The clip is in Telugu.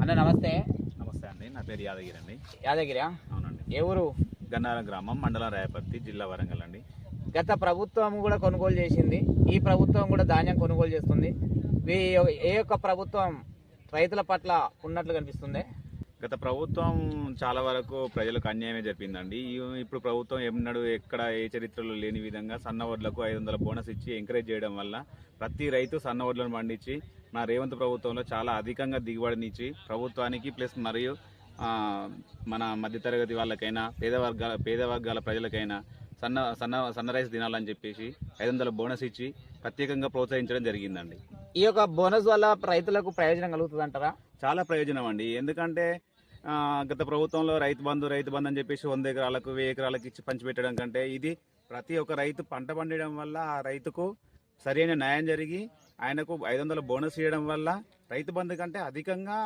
అన్న నమస్తే. నమస్తే అండి, నా పేరు యాదగిరి అండి. యాదగిరా? అవునండి. ఏ ఊరు? గన్నారం గ్రామం, మండలం రాయపర్తి, జిల్లా వరంగల్ అండి. గత ప్రభుత్వం కూడా కొనుగోలు చేసింది, ఈ ప్రభుత్వం కూడా ధాన్యం కొనుగోలు చేస్తుంది. ఏ యొక్క ప్రభుత్వం రైతుల పట్ల ఉన్నట్లు కనిపిస్తుంది? గత ప్రభుత్వం చాలా వరకు ప్రజలకు అన్యాయమే జరిపిందండి. ఇప్పుడు ప్రభుత్వం ఎన్నడూ ఎక్కడ ఏ చరిత్రలో లేని విధంగా సన్న వడ్లకు 500 బోనస్ ఇచ్చి ఎంకరేజ్ చేయడం వల్ల ప్రతి రైతు సన్న వడ్లను పండించి మన రేవంత్ ప్రభుత్వంలో చాలా అధికంగా దిగుబడినిచ్చి ప్రభుత్వానికి ప్లస్ మరియు మన మధ్యతరగతి వాళ్ళకైనా పేద వర్గాల ప్రజలకైనా సన్న రైస్ తినాలని చెప్పేసి 500 బోనస్ ఇచ్చి ప్రత్యేకంగా ప్రోత్సహించడం జరిగిందండి. ఈ యొక్క బోనస్ వల్ల రైతులకు ప్రయోజనం కలుగుతుంది అంటారా? చాలా ప్రయోజనం అండి. ఎందుకంటే గత ప్రభుత్వంలో రైతు బంధు అని చెప్పేసి 100 ఎకరాలకు 1000 ఎకరాలకు ఇచ్చి పంచిపెట్టడం కంటే ఇది ప్రతి ఒక్క రైతు పంట పండడం వల్ల ఆ రైతుకు సరైన న్యాయం జరిగి ఆయనకు 500 బోనస్ ఇవ్వడం వల్ల రైతు బంధు కంటే అధికంగా